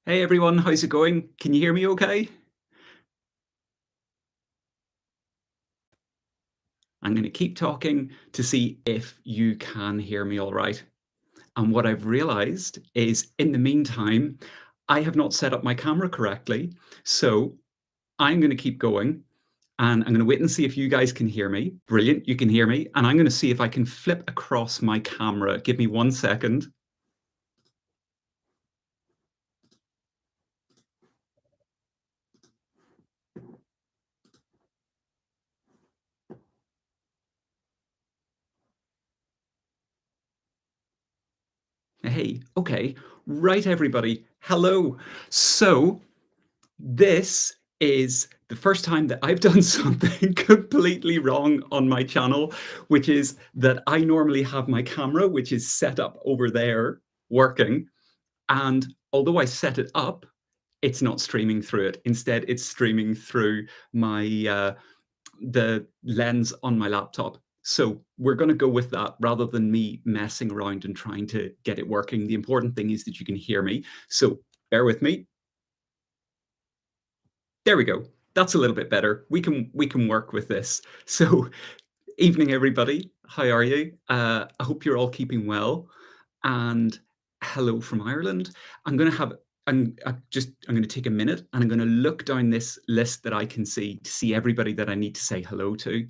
Hey everyone, how's it going? Can you hear me okay? I'm going to keep talking to see if you can hear me all right. And what I've realized is in the meantime, I have not set up my camera correctly. So I'm going to keep going and I'm going to wait and see if you guys can hear me. Brilliant, you can hear me. And I'm going to see if I can flip across my camera. Give me 1 second. Hey, okay. Right, everybody. Hello. So this is the first time that I've done something completely wrong on my channel, which is that I normally have my camera, which is set up over there working. And although I set it up, it's not streaming through it. Instead, it's streaming through my the lens on my laptop. So we're going to go with that rather than me messing around and trying to get it working. The important thing is that you can hear me. So bear with me. There we go. That's a little bit better. We can work with this. So, evening everybody. How are you? I hope you're all keeping well. And hello from Ireland. I'm going to have I'm going to take a minute and I'm going to look down this list that I can see to see everybody that I need to say hello to.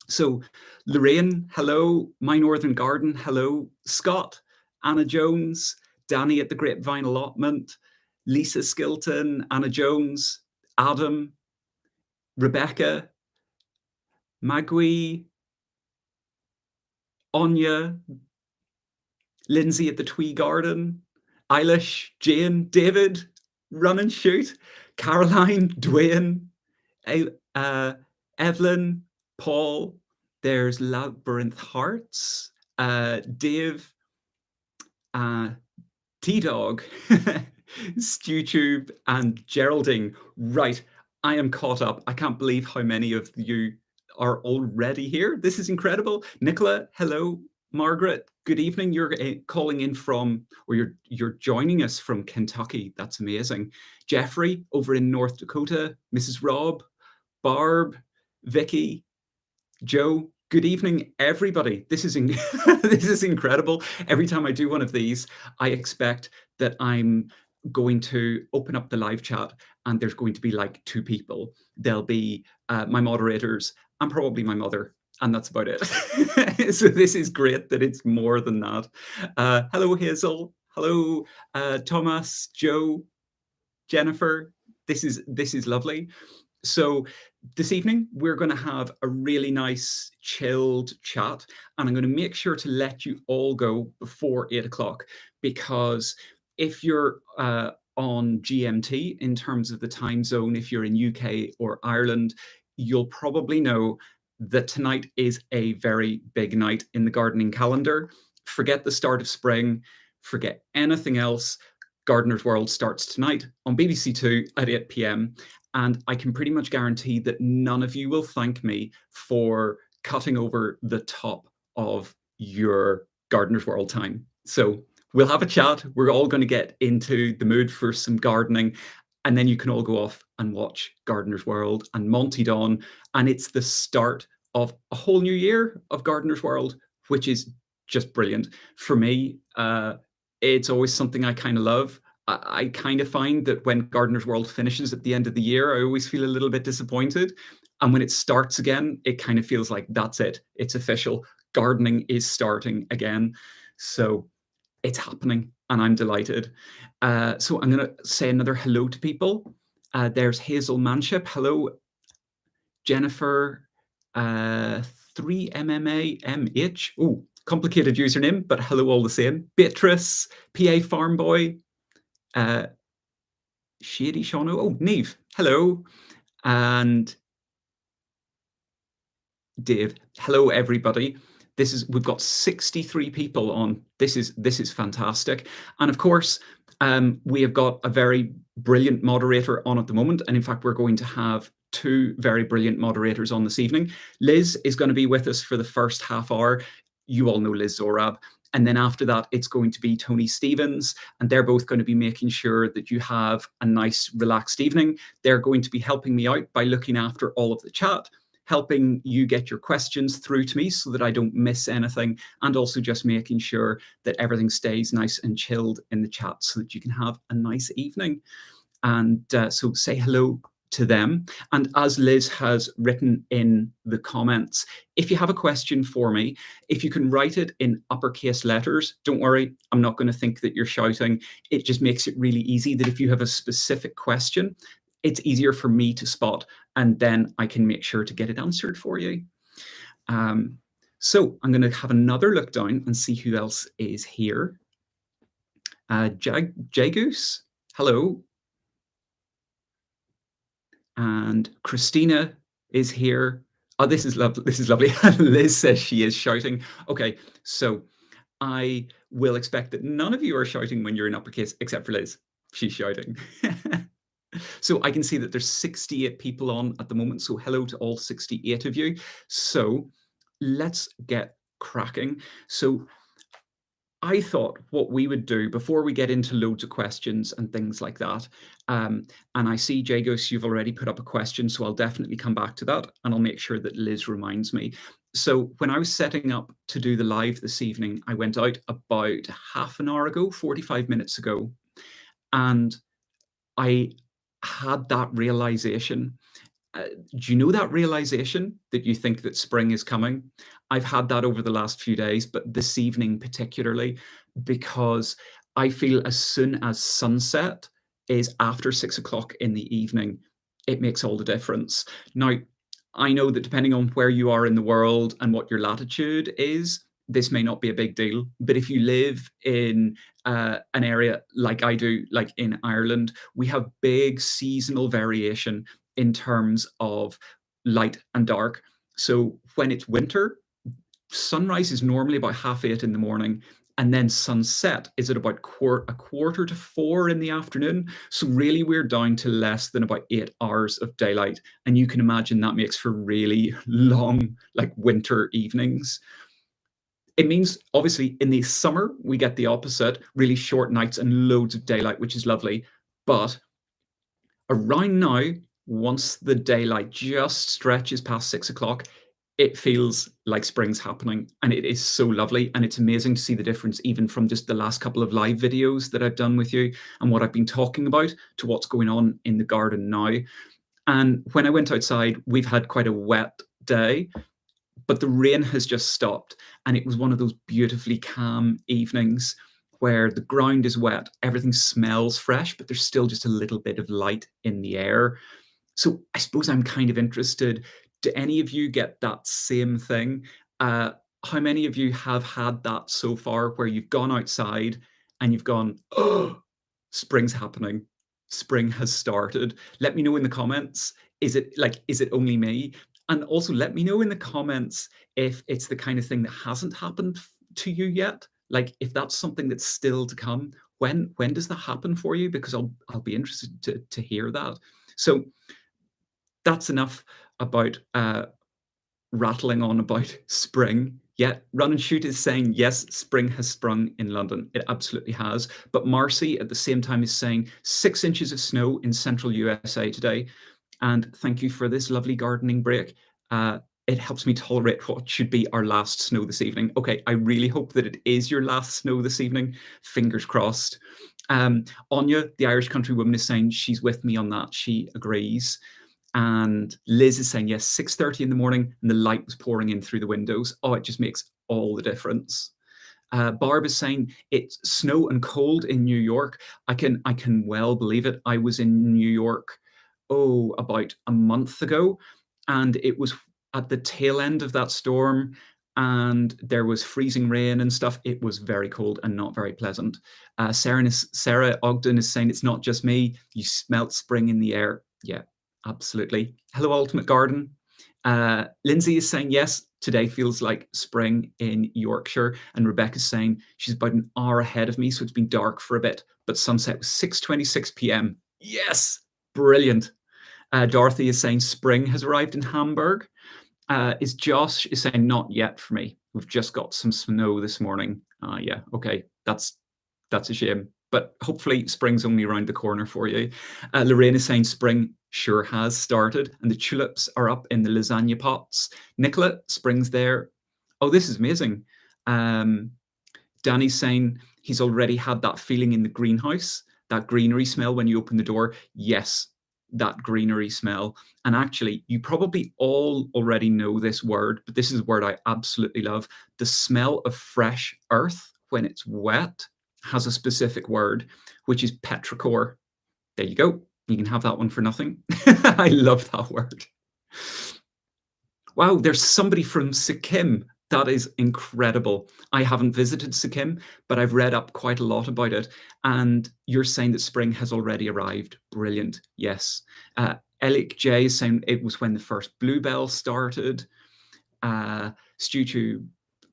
So, Lorraine, hello. My Northern Garden, hello. Scott, Anna Jones, Danny at the Grapevine Allotment, Lisa Skilton, Anna Jones, Adam, Rebecca, Magui, Anya, Lindsay at the Twee Garden, Eilish, Jane, David, Run and Shoot, Caroline, Dwayne, uh, Evelyn, Paul, there's Labyrinth Hearts, Dave, uh, T-Dog, StewTube, and Geraldine. Right, I am caught up. I can't believe how many of you are already here. This is incredible. Nicola, hello. Margaret, good evening. You're calling in from, or you're joining us from Kentucky. That's amazing. Jeffrey over in North Dakota. Mrs. Rob, Barb, Vicky, Joe, good evening, everybody. This is this is incredible. Every time I do one of these, I expect that I'm going to open up the live chat and there's going to be like two people. There'll be my moderators and probably my mother, and that's about it. So this is great that it's more than that. Hello, Hazel. Hello, Thomas, Joe, Jennifer. This is lovely. So this evening, we're going to have a really nice, chilled chat. And I'm going to make sure to let you all go before 8 o'clock, because if you're on GMT in terms of the time zone, if you're in UK or Ireland, you'll probably know that tonight is a very big night in the gardening calendar. Forget the start of spring, forget anything else. Gardener's World starts tonight on BBC Two at 8 p.m. And I can pretty much guarantee that none of you will thank me for cutting over the top of your Gardener's World time. So we'll have a chat. We're all going to get into the mood for some gardening. And then you can all go off and watch Gardener's World and Monty Don. And it's the start of a whole new year of Gardener's World, which is just brilliant. For me, it's always something I kind of love. I kind of find that when Gardener's World finishes at the end of the year, I always feel a little bit disappointed. And when it starts again, it kind of feels like that's it. It's official. Gardening is starting again. So it's happening and I'm delighted. So I'm going to say another hello to people. There's Hazel Manship. Hello, Jennifer, 3MMAMH. Oh, complicated username, but hello all the same. Beatrice, PA Farm Boy, Shady Shauno. Oh, Neve. Hello. And Dave. Hello, everybody. We've got 63 people on. This is fantastic. And of course, we have got a very brilliant moderator on at the moment. And in fact, we're going to have two very brilliant moderators on this evening. Liz is going to be with us for the first half hour. You all know Liz Zorab. And then after that, it's going to be Tony Stevens, and they're both going to be making sure that you have a nice, relaxed evening. They're going to be helping me out by looking after all of the chat, helping you get your questions through to me so that I don't miss anything, and also just making sure that everything stays nice and chilled in the chat so that you can have a nice evening. And so say hello to them. And as Liz has written in the comments, if you have a question for me, if you can write it in uppercase letters, don't worry, I'm not going to think that you're shouting. It just makes it really easy that if you have a specific question, it's easier for me to spot, and then I can make sure to get it answered for you. So I'm going to have another look down and see who else is here. Jagoose, hello. And Christina is here. Oh, this is lovely. This is lovely. Liz says she is shouting. Okay, so I will expect that none of you are shouting when you're in uppercase, except for Liz. She's shouting. So I can see that there's 68 people on at the moment. So hello to all 68 of you. So let's get cracking. So I thought what we would do before we get into loads of questions and things like that, and I see, Jagos, you've already put up a question, so I'll definitely come back to that, and I'll make sure that Liz reminds me. So when I was setting up to do the live this evening, I went out about half an hour ago, 45 minutes ago, and I had that realization. Do you know that realization that you think that spring is coming? I've had that over the last few days, but this evening particularly, because I feel as soon as sunset is after 6 o'clock in the evening, it makes all the difference. Now, I know that depending on where you are in the world and what your latitude is, this may not be a big deal. But if you live in an area like I do, like in Ireland, we have big seasonal variation in terms of light and dark. So when it's winter, sunrise is normally about 8:30 in the morning, and then sunset is at about a quarter to 4 in the afternoon. So really we're down to less than about 8 hours of daylight. And you can imagine that makes for really long, like winter evenings. It means obviously in the summer, we get the opposite, really short nights and loads of daylight, which is lovely. But around now, once the daylight just stretches past 6 o'clock, it feels like spring's happening, and it is so lovely. And it's amazing to see the difference even from just the last couple of live videos that I've done with you and what I've been talking about to what's going on in the garden now. And when I went outside, we've had quite a wet day, but the rain has just stopped, and it was one of those beautifully calm evenings where the ground is wet, everything smells fresh, but there's still just a little bit of light in the air. So I suppose I'm kind of interested, do any of you get that same thing? How many of you have had that so far where you've gone outside and you've gone, oh, spring's happening, spring has started? Let me know in the comments. Is it only me? And also let me know in the comments if it's the kind of thing that hasn't happened to you yet. Like if that's something that's still to come, when does that happen for you? Because I'll be interested to hear that. So that's enough about rattling on about spring. Yet Run and Shoot is saying, yes, spring has sprung in London. It absolutely has. But Marcy at the same time is saying 6 inches of snow in central USA today. And thank you for this lovely gardening break. It helps me tolerate what should be our last snow this evening. Okay, I really hope that it is your last snow this evening. Fingers crossed. Anya, the Irish country woman, is saying she's with me on that. She agrees. And Liz is saying, yes, 6:30 in the morning, and the light was pouring in through the windows. Oh, it just makes all the difference. Barb is saying it's snow and cold in New York. I can well believe it. I was in New York, about a month ago, and it was at the tail end of that storm, and there was freezing rain and stuff. It was very cold and not very pleasant. Sarah Ogden is saying it's not just me. You smelt spring in the air. Yeah, absolutely. Hello, Ultimate Garden. Lindsay is saying, yes, today feels like spring in Yorkshire. And Rebecca's saying she's about an hour ahead of me, so it's been dark for a bit, but sunset was 6:26 p.m. Yes, brilliant. Dorothy is saying spring has arrived in Hamburg. Josh is saying not yet for me. We've just got some snow this morning, Ah, yeah. Okay. That's a shame. But hopefully spring's only around the corner for you. Lorraine is saying spring sure has started and the tulips are up in the lasagna pots. Nicola, spring's there. Oh, this is amazing. Um, Danny's saying he's already had that feeling in the greenhouse, that greenery smell when you open the door. Yes, that greenery smell. And actually, you probably all already know this word, but this is a word I absolutely love. The smell of fresh earth when it's wet has a specific word, which is petrichor. There you go. You can have that one for nothing. I love that word. Wow, there's somebody from Sikkim. That is incredible. I haven't visited Sikkim, but I've read up quite a lot about it. And you're saying that spring has already arrived. Brilliant. Yes. Elik J is saying it was when the first bluebell started. Stew Chew,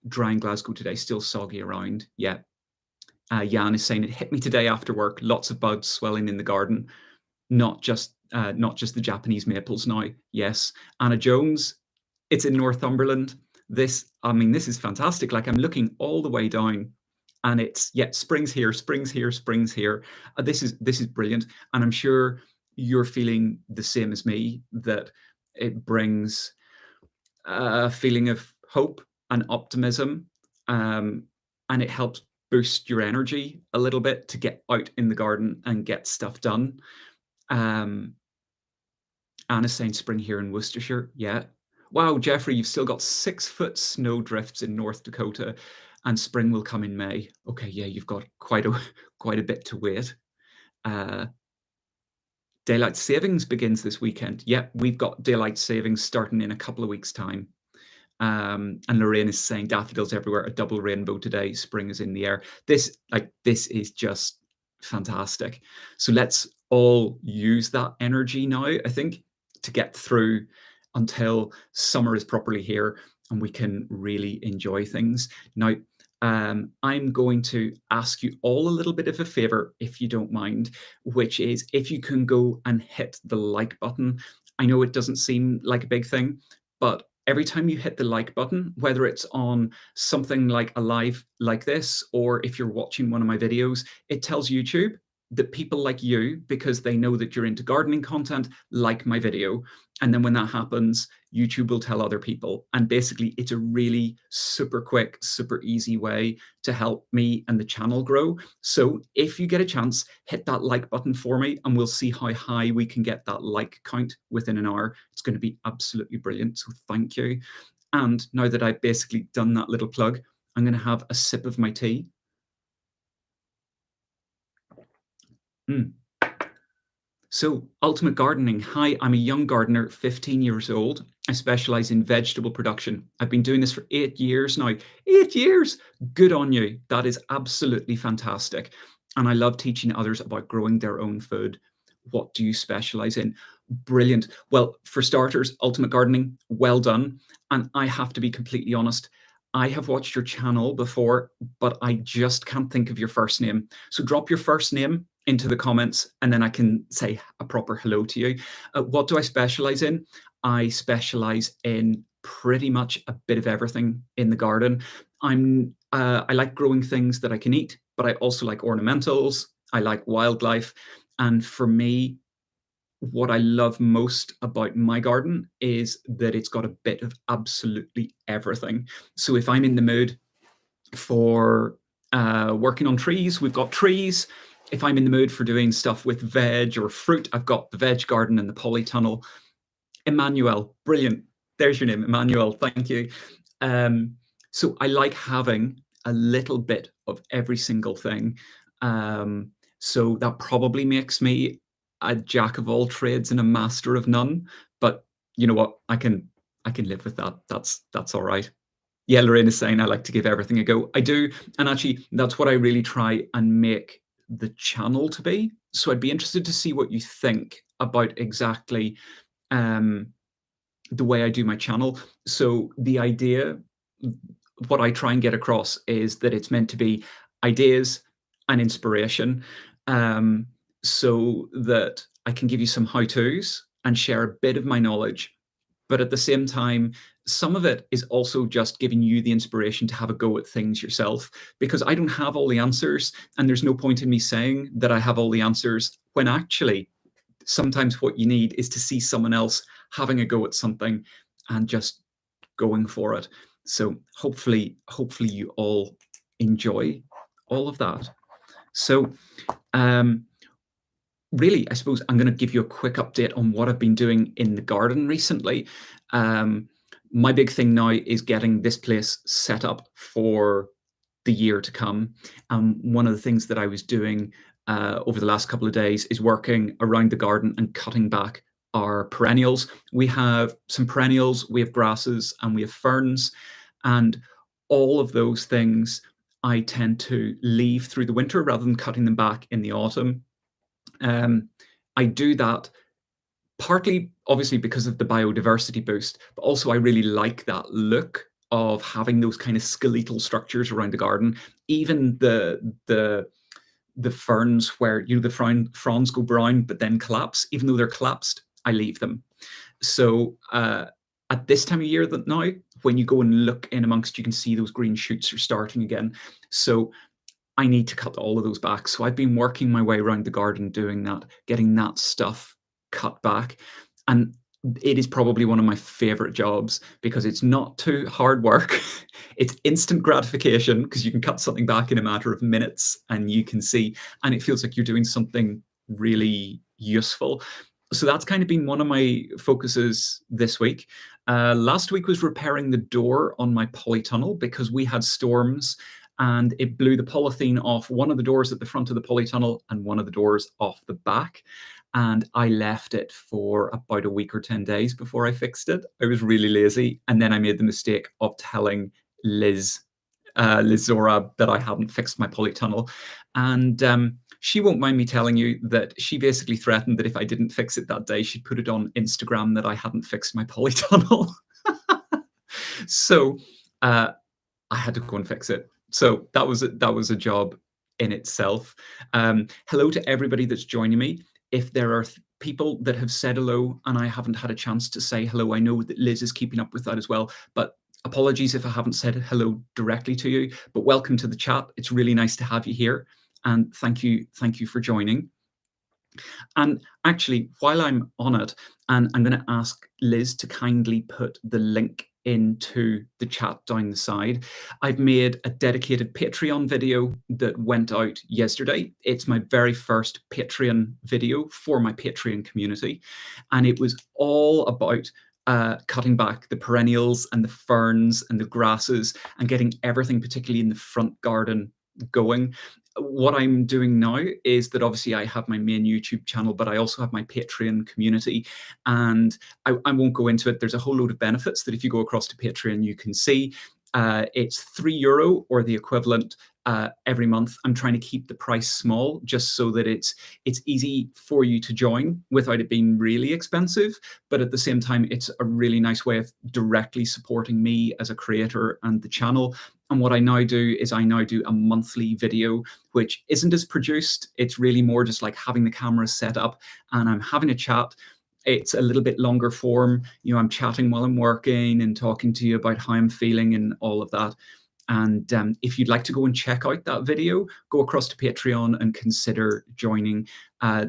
dry in Glasgow today, still soggy around. Yeah. Jan is saying it hit me today after work. Lots of buds swelling in the garden. Not just the Japanese maples now. Yes. Anna Jones, it's in Northumberland. This is fantastic. Like I'm looking all the way down and it's, yeah, spring's here, spring's here, spring's here. This is brilliant. And I'm sure you're feeling the same as me, that it brings a feeling of hope and optimism. And it helps boost your energy a little bit to get out in the garden and get stuff done. Um, Anna's saying spring here in Worcestershire. Yeah. Wow, Jeffrey, you've still got 6-foot snow drifts in North Dakota, and spring will come in May. Okay, yeah, you've got quite a bit to wait. Daylight savings begins this weekend. Yeah, we've got daylight savings starting in a couple of weeks' time. And Lorraine is saying daffodils everywhere, a double rainbow today. Spring is in the air. This is just fantastic. So let's all use that energy now, I think, to get through until summer is properly here and we can really enjoy things. Now, I'm going to ask you all a little bit of a favor, if you don't mind, which is if you can go and hit the like button. I know it doesn't seem like a big thing, but every time you hit the like button, whether it's on something like a live like this, or if you're watching one of my videos, it tells YouTube that people like you, because they know that you're into gardening content, like my video. And then when that happens, YouTube will tell other people. And basically, it's a really super quick, super easy way to help me and the channel grow. So if you get a chance, hit that like button for me, and we'll see how high we can get that like count within an hour. It's going to be absolutely brilliant. So thank you. And now that I've basically done that little plug, I'm going to have a sip of my tea. Mm. So, Ultimate Gardening. Hi, I'm a young gardener, 15 years old. I specialize in vegetable production. I've been doing this for 8 years now. 8 years! Good on you. That is absolutely fantastic. And I love teaching others about growing their own food. What do you specialize in? Brilliant. Well, for starters, Ultimate Gardening, well done. And I have to be completely honest. I have watched your channel before, but I just can't think of your first name. So drop your first name into the comments and then I can say a proper hello to you. What do I specialize in? I specialize in pretty much a bit of everything in the garden. I like growing things that I can eat, but I also like ornamentals. I like wildlife. And for me, what I love most about my garden is that it's got a bit of absolutely everything. So if I'm in the mood for working on trees, we've got trees. If I'm in the mood for doing stuff with veg or fruit, I've got the veg garden and the polytunnel. Emmanuel, brilliant. There's your name, Emmanuel. Thank you. So I like having a little bit of every single thing. So that probably makes me a jack of all trades and a master of none. But you know what? I can live with that. That's all right. Yeah, Lorraine is saying I like to give everything a go. I do. And actually, that's what I really try and make the channel to be. So I'd be interested to see what you think about exactly the way I do my channel. So the idea, what I try and get across is that it's meant to be ideas and inspiration, so that I can give you some how-tos and share a bit of my knowledge But at the same time, some of it is also just giving you the inspiration to have a go at things yourself, because I don't have all the answers, and there's no point in me saying that I have all the answers when actually sometimes what you need is to see someone else having a go at something and just going for it. So hopefully you all enjoy all of that. So um, really, I suppose I'm going to give you a quick update on what I've been doing in the garden recently. Um, my big thing now is getting this place set up for the year to come. One of the things that I was doing over the last couple of days is working around the garden and cutting back our perennials. We have some perennials, we have grasses, and we have ferns. And all of those things I tend to leave through the winter rather than cutting them back in the autumn. Um, I do that partly, obviously, because of the biodiversity boost, but also I really like that look of having those kind of skeletal structures around the garden. Even the ferns where the fronds go brown but then collapse, even though they're collapsed, I leave them. So at this time of year that now, when you go and look in amongst, you can see those green shoots are starting again. So I need to cut all of those back. So I've been working my way around the garden doing that, getting that stuff cut back. And it is probably one of my favorite jobs because it's not too hard work. It's instant gratification because you can cut something back in a matter of minutes and you can see, and it feels like you're doing something really useful. So that's kind of been one of my focuses this week. Last week was repairing the door on my polytunnel because we had storms and it blew the polythene off one of the doors at the front of the polytunnel and one of the doors off the back. And I left it for about a week or 10 days before I fixed it. I was really lazy. And then I made the mistake of telling Liz Zorab that I hadn't fixed my polytunnel. And she won't mind me telling you that she basically threatened that if I didn't fix it that day, she'd put it on Instagram that I hadn't fixed my polytunnel. So I had to go and fix it. So that was a job in itself. Hello to everybody that's joining me. If there are people that have said hello and I haven't had a chance to say hello, I know that Liz is keeping up with that as well. But apologies if I haven't said hello directly to you. But welcome to the chat. It's really nice to have you here, and thank you for joining. And actually, while I'm on it, and I'm going to ask Liz to kindly put the link into the chat down the side. I've made a dedicated Patreon video that went out yesterday. It's my very first Patreon video for my Patreon community. And it was all about cutting back the perennials and the ferns and the grasses and getting everything, particularly in the front garden, going. What I'm doing now is that obviously I have my main YouTube channel, but I also have my Patreon community. And I won't go into it. There's a whole load of benefits that if you go across to Patreon, you can see. It's €3 or the equivalent every month. I'm trying to keep the price small just so that it's easy for you to join without it being really expensive. But at the same time, it's a really nice way of directly supporting me as a creator and the channel. And what I now do is I now do a monthly video, which isn't as produced. It's really more just like having the camera set up and I'm having a chat. It's a little bit longer form. I'm chatting while I'm working and talking to you about how I'm feeling and all of that. And if you'd like to go and check out that video, go across to Patreon and consider joining.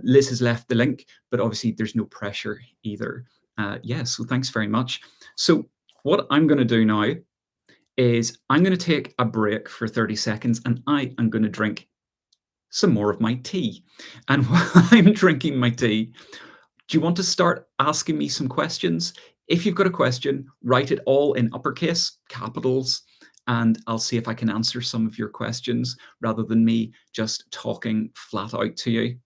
Liz has left the link, but obviously there's no pressure either. So thanks very much. So what I'm going to do now is I'm going to take a break for 30 seconds and I am going to drink some more of my tea. And while I'm drinking my tea, do you want to start asking me some questions? If you've got a question, write it all in uppercase, capitals, and I'll see if I can answer some of your questions rather than me just talking flat out to you.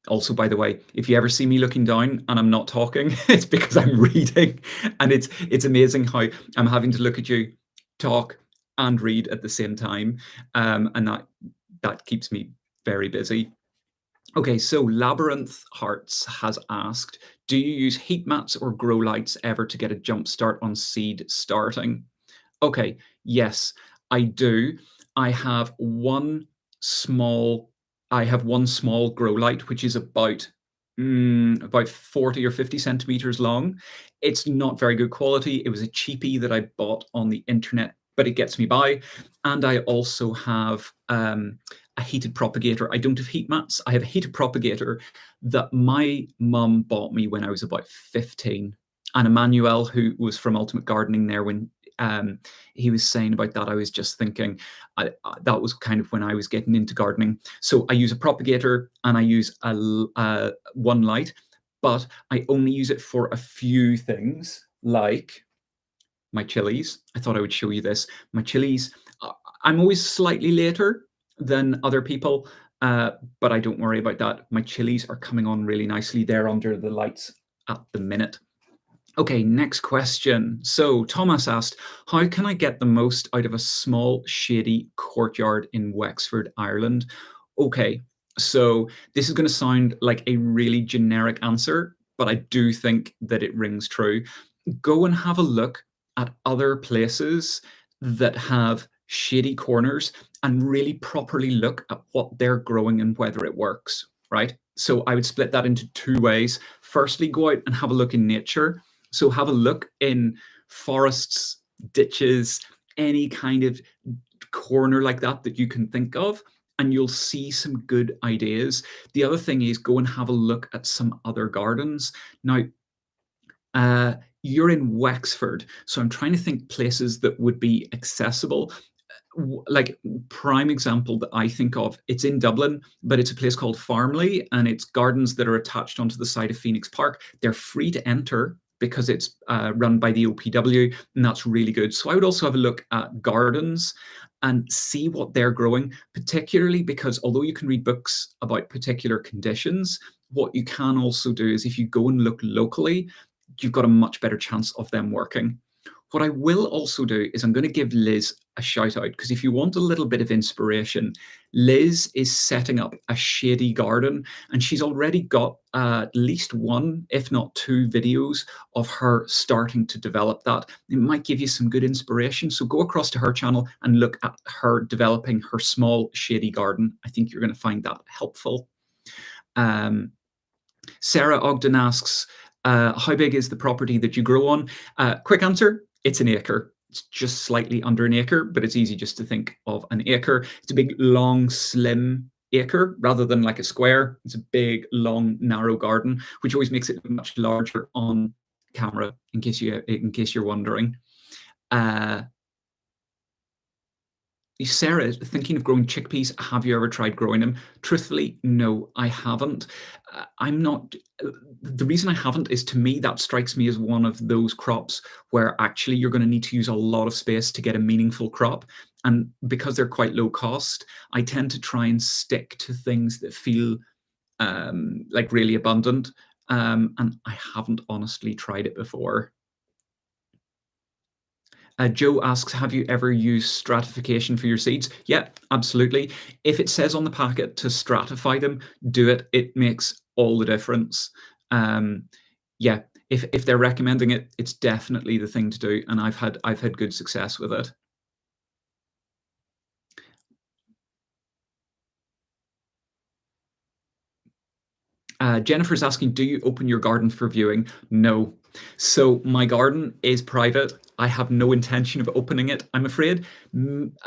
Also, by the way, if you ever see me looking down and I'm not talking, it's because I'm reading. And it's amazing how I'm having to look at you, talk, and read at the same time. And that keeps me very busy. Okay, so Labyrinth Hearts has asked, do you use heat mats or grow lights ever to get a jump start on seed starting? Okay, yes, I do. I have one small grow light, which is about about 40 or 50 centimeters long. It's not very good quality. It was a cheapie that I bought on the internet, but it gets me by. And I also have a heated propagator. I don't have heat mats. I have a heated propagator that my mum bought me when I was about 15. And Emmanuel, who was from Ultimate Gardening there when he was saying about that, I was just thinking that was kind of when I was getting into gardening. So I use a propagator and I use one light, but I only use it for a few things like my chilies. I thought I would show you this. My chilies, I'm always slightly later than other people, but I don't worry about that. My chilies are coming on really nicely. They're under the lights at the minute. Okay, next question. So Thomas asked, how can I get the most out of a small shady courtyard in Wexford, Ireland? Okay, so this is going to sound like a really generic answer, but I do think that it rings true. Go and have a look at other places that have shady corners and really properly look at what they're growing and whether it works, right? So I would split that into two ways. Firstly, go out and have a look in nature. So have a look in forests, ditches, any kind of corner like that you can think of, and you'll see some good ideas. The other thing is go and have a look at some other gardens. Now, you're in Wexford, so I'm trying to think places that would be accessible. Like prime example that I think of, it's in Dublin, but it's a place called Farmley, and it's gardens that are attached onto the side of Phoenix Park. They're free to enter because it's run by the OPW, and that's really good. So I would also have a look at gardens and see what they're growing, particularly because although you can read books about particular conditions, what you can also do is if you go and look locally, you've got a much better chance of them working. What I will also do is I'm going to give Liz a shout out because if you want a little bit of inspiration, Liz is setting up a shady garden and she's already got at least one, if not two videos of her starting to develop that. It might give you some good inspiration. So go across to her channel and look at her developing her small shady garden. I think you're going to find that helpful. Sarah Ogden asks, how big is the property that you grow on? Quick answer, it's an acre. It's just slightly under an acre, but it's easy just to think of an acre. It's a big, long, slim acre rather than like a square. It's a big, long, narrow garden, which always makes it much larger on camera, in case you're wondering. Sarah, thinking of growing chickpeas, have you ever tried growing them? Truthfully, no, I haven't. I'm not. The reason I haven't is to me that strikes me as one of those crops where actually you're going to need to use a lot of space to get a meaningful crop. And because they're quite low cost, I tend to try and stick to things that feel like really abundant. And I haven't honestly tried it before. Joe asks, have you ever used stratification for your seeds? Yeah, absolutely. If it says on the packet to stratify them, do it. It makes all the difference. Yeah, if they're recommending it, it's definitely the thing to do, and I've had good success with it. Jennifer's asking, do you open your garden for viewing? No. So my garden is private. I have no intention of opening it, I'm afraid,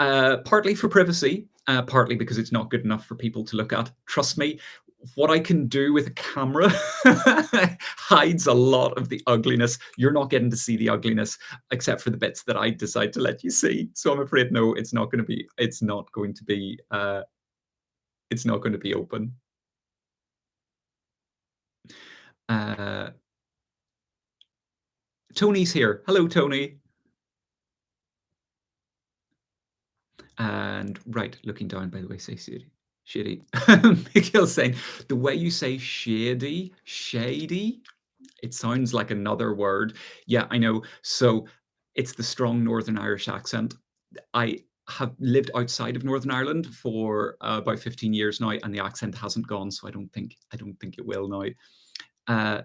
partly for privacy, partly because it's not good enough for people to look at. Trust me, what I can do with a camera hides a lot of the ugliness. You're not getting to see the ugliness except for the bits that I decide to let you see. So I'm afraid, no, it's not going to be open. Uh, Tony's here. Hello, Tony. And right, looking down, by the way, say shady. Shady. Mikhail's saying, the way you say shady, it sounds like another word. Yeah, I know. So it's the strong Northern Irish accent. I have lived outside of Northern Ireland for about 15 years now, and the accent hasn't gone, so I don't think it will now.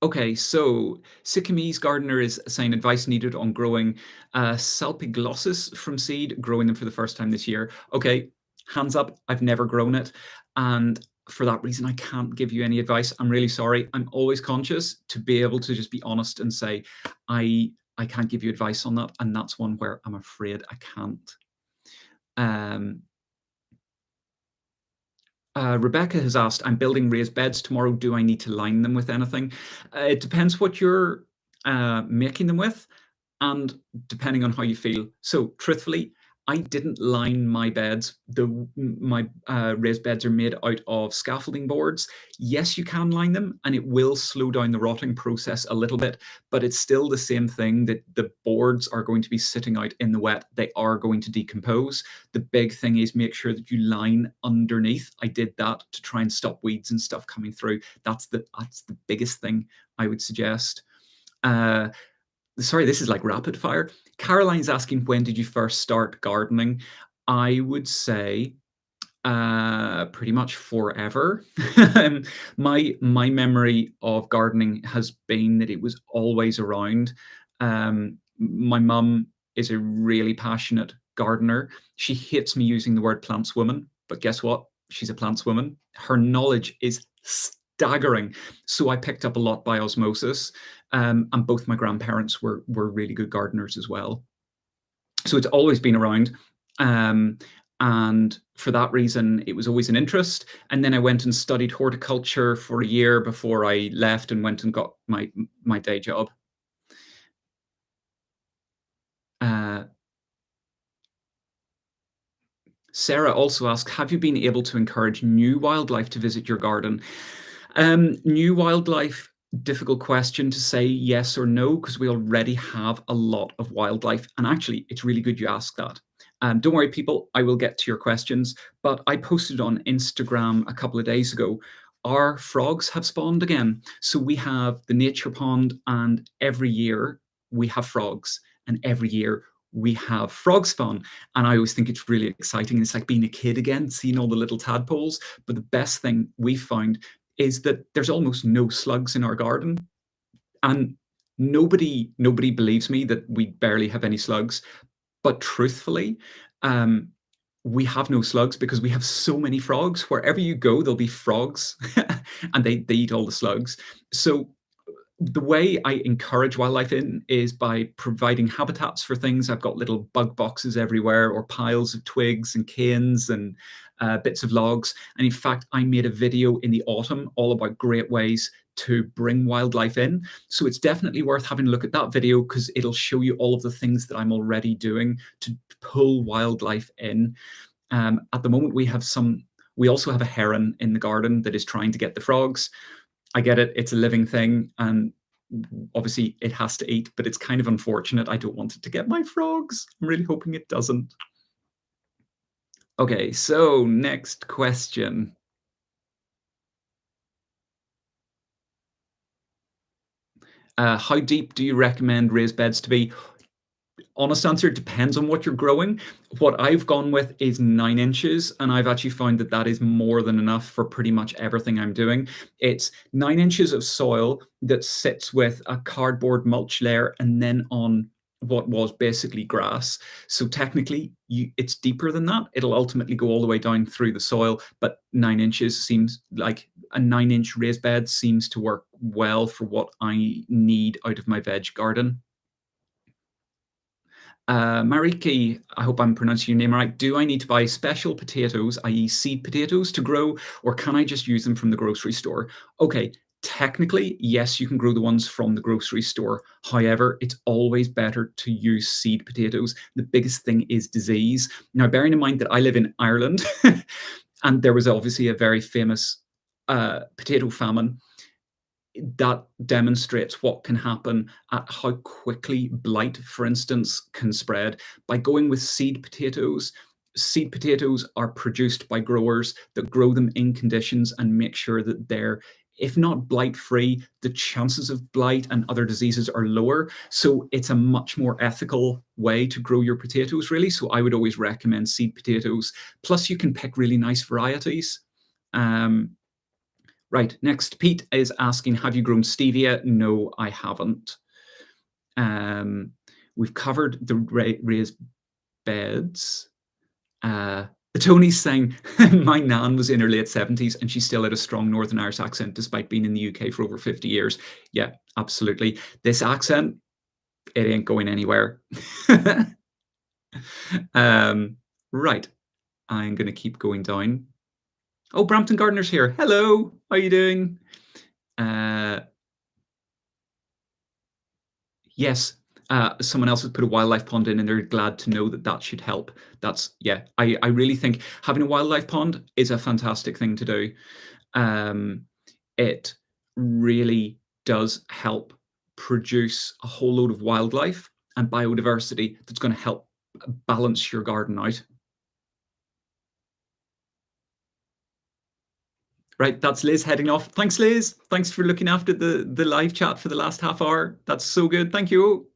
Okay, so Sycamese gardener is saying advice needed on growing Salpiglossis from seed, growing them for the first time this year. Okay, hands up, I've never grown it. And for that reason, I can't give you any advice. I'm really sorry. I'm always conscious to be able to just be honest and say, I can't give you advice on that, and that's one where I'm afraid I can't. Um, Rebecca has asked, I'm building raised beds tomorrow. Do I need to line them with anything? It depends what you're making them with and depending on how you feel. So, truthfully, I didn't line my beds. My raised beds are made out of scaffolding boards. Yes, you can line them, and it will slow down the rotting process a little bit, but it's still the same thing that the boards are going to be sitting out in the wet. They are going to decompose. The big thing is make sure that you line underneath. I did that to try and stop weeds and stuff coming through. That's the biggest thing I would suggest. Uh, Sorry, this is like rapid fire. Caroline's asking, when did you first start gardening? I would say pretty much forever. My memory of gardening has been that it was always around. My mum is a really passionate gardener. She hates me using the word plantswoman, but guess what? She's a plantswoman. Her knowledge is staggering. So I picked up a lot by osmosis. And both my grandparents were really good gardeners as well. So it's always been around. Um, and for that reason, it was always an interest. And then I went and studied horticulture for a year before I left and went and got my day job. Uh, Sarah also asked, have you been able to encourage new wildlife to visit your garden? New wildlife, difficult question to say yes or no, because we already have a lot of wildlife. And actually, it's really good you ask that. Don't worry, people, I will get to your questions. But I posted on Instagram a couple of days ago. Our frogs have spawned again. So we have the nature pond, and every year we have frogs, and every year we have frog spawn. And I always think it's really exciting. It's like being a kid again, seeing all the little tadpoles. But the best thing we found is that there's almost no slugs in our garden. And nobody believes me that we barely have any slugs. But truthfully, um, we have no slugs because we have so many frogs. Wherever you go, there'll be frogs and they eat all the slugs. So the way I encourage wildlife in is by providing habitats for things. I've got little bug boxes everywhere, or piles of twigs and canes and bits of logs. And in fact, I made a video in the autumn all about great ways to bring wildlife in. So it's definitely worth having a look at that video because it'll show you all of the things that I'm already doing to pull wildlife in. At the moment, we also have a heron in the garden that is trying to get the frogs. I get it. It's a living thing. And obviously it has to eat, but it's kind of unfortunate. I don't want it to get my frogs. I'm really hoping it doesn't. Okay, so next question. How deep do you recommend raised beds to be? Honest answer, depends on what you're growing. What I've gone with is 9 inches, and I've actually found that that is more than enough for pretty much everything I'm doing. It's 9 inches of soil that sits with a cardboard mulch layer and then on what was basically grass. So technically, it's deeper than that. It'll ultimately go all the way down through the soil, but 9 inches seems like a 9 inch raised bed seems to work well for what I need out of my veg garden. Mariki, I hope I'm pronouncing your name right. Do I need to buy special potatoes, i.e. seed potatoes, to grow, or can I just use them from the grocery store? Okay, technically, yes, you can grow the ones from the grocery store. However, it's always better to use seed potatoes. The biggest thing is disease. Now, bearing in mind that I live in Ireland, and there was obviously a very famous potato famine, that demonstrates what can happen at how quickly blight, for instance, can spread. By going with seed potatoes are produced by growers that grow them in conditions and make sure that they're, if not blight free, the chances of blight and other diseases are lower. So it's a much more ethical way to grow your potatoes, really. So I would always recommend seed potatoes. Plus, you can pick really nice varieties. Right, next, Pete is asking, have you grown stevia? No, I haven't. We've covered the raised beds. Tony's saying, my nan was in her late 70s and she still had a strong Northern Irish accent despite being in the UK for over 50 years. Yeah, absolutely. This accent, it ain't going anywhere. um, right. I'm going to keep going down. Oh, Brampton Gardener's here. Hello. How are you doing? Uh, yes. Someone else has put a wildlife pond in and they're glad to know that that should help. That's, yeah, I really think having a wildlife pond is a fantastic thing to do. Um, it really does help produce a whole load of wildlife and biodiversity that's going to help balance your garden out. Right, that's Liz heading off. Thanks, Liz. Thanks for looking after the live chat for the last half hour. That's so good. Thank you.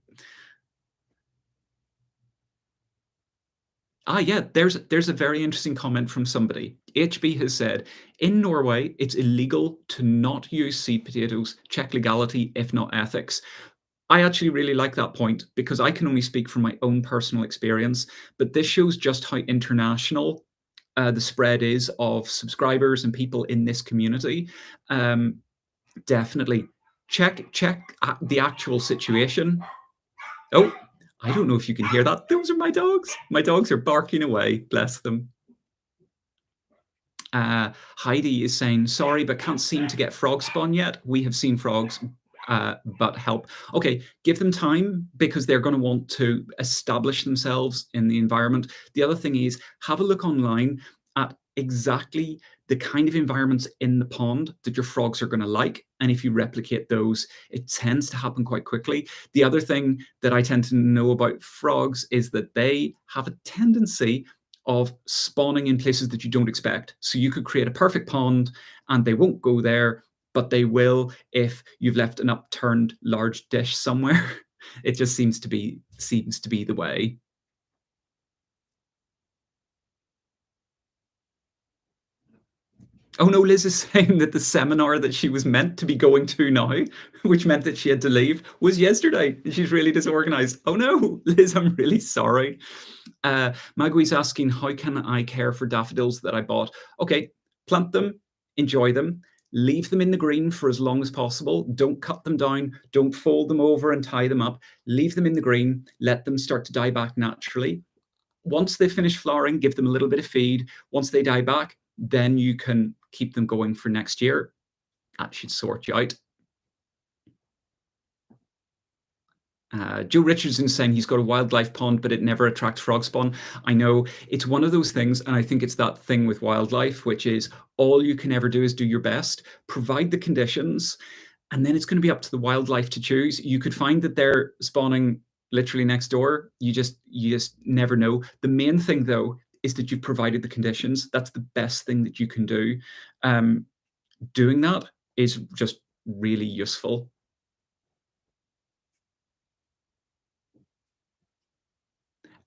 Yeah, there's a very interesting comment from somebody. HB has said, in Norway, it's illegal to not use seed potatoes. Check legality, if not ethics. I actually really like that point because I can only speak from my own personal experience, but this shows just how international the spread is of subscribers and people in this community. Definitely check the actual situation. Oh, I don't know if you can hear that. Those are my dogs. My dogs are barking away. Bless them. Heidi is saying, sorry, but can't seem to get frog spawn yet. We have seen frogs, but help. Okay, give them time because they're going to want to establish themselves in the environment. The other thing is have a look online at exactly the kind of environments in the pond that your frogs are going to like. And if you replicate those, it tends to happen quite quickly. The other thing that I tend to know about frogs is that they have a tendency of spawning in places that you don't expect. So you could create a perfect pond and they won't go there, but they will if you've left an upturned large dish somewhere. It just seems to be the way. Oh no, Liz is saying that the seminar that she was meant to be going to now, which meant that she had to leave, was yesterday. She's really disorganized. Oh no, Liz, I'm really sorry. Magui's asking, how can I care for daffodils that I bought? Okay, plant them, enjoy them, leave them in the green for as long as possible. Don't cut them down. Don't fold them over and tie them up. Leave them in the green. Let them start to die back naturally. Once they finish flowering, give them a little bit of feed. Once they die back, then you can keep them going for next year. That should sort you out. Joe Richardson saying he's got a wildlife pond, but it never attracts frog spawn. I know it's one of those things, and I think it's that thing with wildlife, which is all you can ever do is do your best, provide the conditions, and then it's going to be up to the wildlife to choose. You could find that they're spawning literally next door. You just never know. The main thing, though, is that you've provided the conditions. That's the best thing that you can do. Doing that is just really useful.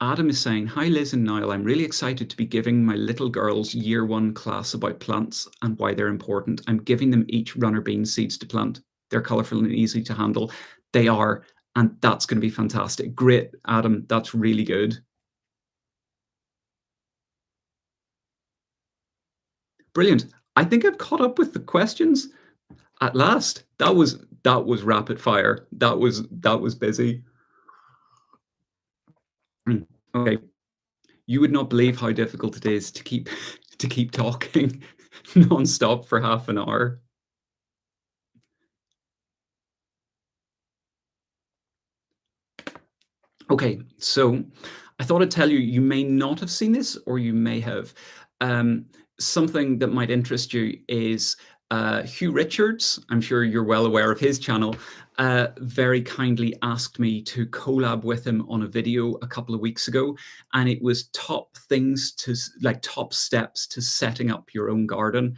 Adam is saying, hi Liz and Niall, I'm really excited to be giving my little girls year one class about plants and why they're important. I'm giving them each runner bean seeds to plant. They're colourful and easy to handle. They are, and that's going to be fantastic. Great, Adam, that's really good. Brilliant. I think I've caught up with the questions at last. That was rapid fire. That was busy. Okay. You would not believe how difficult it is to keep talking non-stop for half an hour. Okay, so I thought I'd tell you, you may not have seen this, or you may have. Something that might interest you is Hugh Richards. I'm sure you're well aware of his channel. Very kindly asked me to collab with him on a video a couple of weeks ago, and it was top steps to setting up your own garden.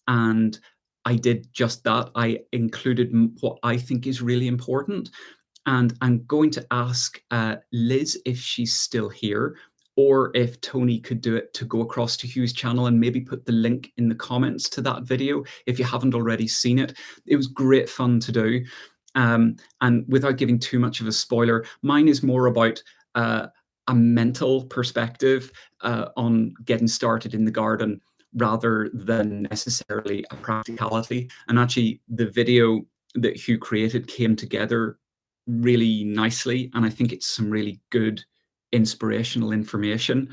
And I did just that. I included what I think is really important. And I'm going to ask Liz if she's still here, or if Tony could do it to go across to Hugh's channel and maybe put the link in the comments to that video if you haven't already seen it. It was great fun to do. And without giving too much of a spoiler, mine is more about a mental perspective on getting started in the garden rather than necessarily a practicality. And actually, the video that Hugh created came together really nicely, and I think it's some really good inspirational information.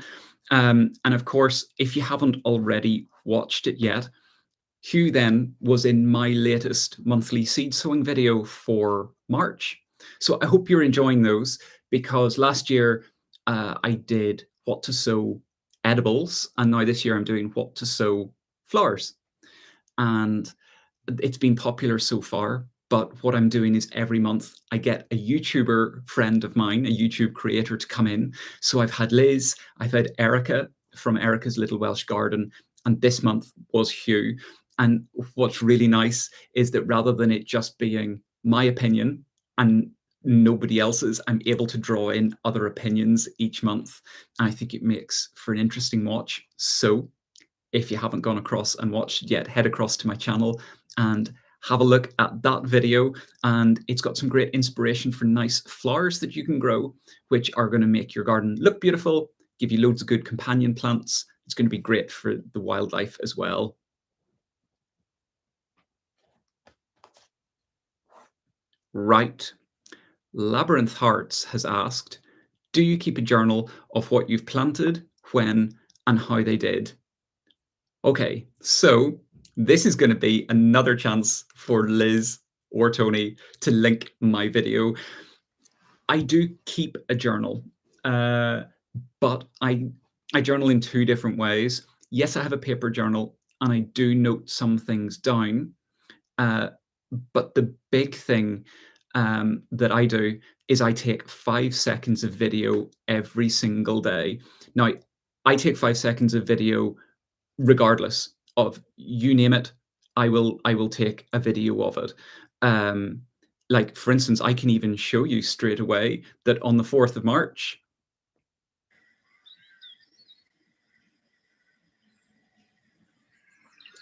And of course, if you haven't already watched it yet, Hugh then was in my latest monthly seed sowing video for March. So I hope you're enjoying those, because last year I did what to sow edibles, and now this year I'm doing what to sow flowers. And it's been popular so far. But what I'm doing is every month I get a YouTuber friend of mine, a YouTube creator, to come in. So I've had Liz, I've had Erica from Erica's Little Welsh Garden, and this month was Hugh. And what's really nice is that rather than it just being my opinion and nobody else's, I'm able to draw in other opinions each month. And I think it makes for an interesting watch. So if you haven't gone across and watched it yet, head across to my channel and have a look at that video. And it's got some great inspiration for nice flowers that you can grow, which are going to make your garden look beautiful, give you loads of good companion plants. It's going to be great for the wildlife as well. Right. Labyrinth Hearts has asked, do you keep a journal of what you've planted, when, and how they did? Okay, so this is going to be another chance for Liz or Tony to link my video. I do keep a journal, but I journal in two different ways. Yes, I have a paper journal, and I do note some things down. Uh, but the big thing that I do is I take 5 seconds of video every single day. Now, I take 5 seconds of video regardless of, you name it, I will take a video of it. Um, like for instance, I can even show you straight away that on the 4th of March,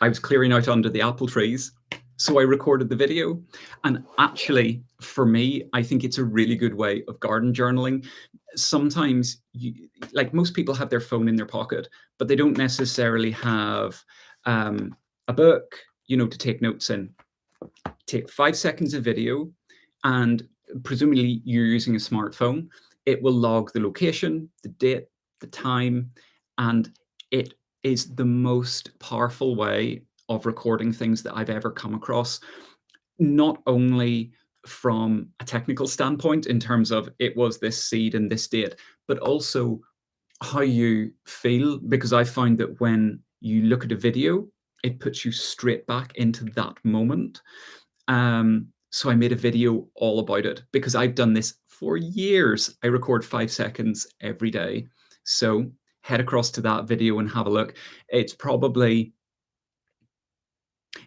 I was clearing out under the apple trees. So I recorded the video. And actually, for me, I think it's a really good way of garden journaling. Sometimes, like most people have their phone in their pocket, but they don't necessarily have a book, to take notes in. Take 5 seconds of video, and presumably you're using a smartphone. It will log the location, the date, the time, and it is the most powerful way of recording things that I've ever come across. Not only from a technical standpoint, in terms of it was this seed and this date, but also how you feel, because I find that when you look at a video, it puts you straight back into that moment. So I made a video all about it because I've done this for years. I record 5 seconds every day. So head across to that video and have a look.